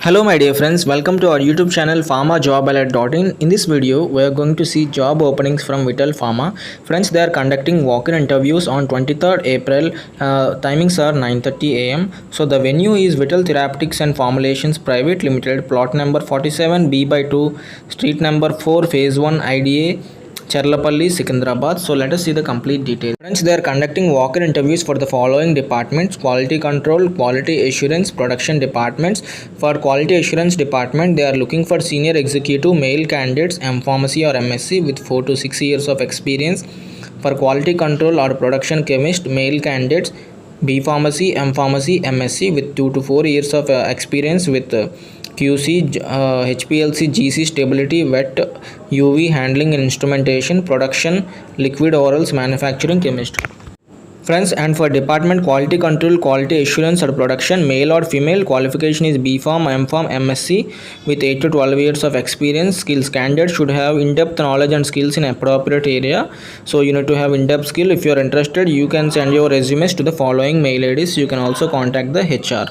Hello my dear friends, welcome to our YouTube channel pharmajobalert.in. In this video, we are going to see job openings from Vital Pharma. Friends, they are conducting walk-in interviews on 23rd April. Timings are 9:30 am. So the venue is Vital Therapeutics and Formulations Private Limited, plot number 47B/2, street number 4, phase 1, IDA, Cherlapally, Secunderabad. So let us see the complete details. Friends, they are conducting walk-in interviews for the following departments: quality control, quality assurance, production departments. For quality assurance department, they are looking for senior executive male candidates, M Pharmacy or MSc with 4 to 6 years of experience. For quality control or production chemist, male candidates, B Pharmacy, M Pharmacy, MSc with 2 to 4 years of experience with QC, HPLC, GC stability, wet, UV handling and instrumentation, production, liquid orals, manufacturing, chemist. Friends, and for department quality control, quality assurance or production, male or female, qualification is B Pharm, M Pharm, MSc with 8 to 12 years of experience. Skills: candidate should have in-depth knowledge and skills in appropriate area. So you need to have in-depth skill. If you are interested, you can send your resumes to the following mail IDs. You can also contact the HR.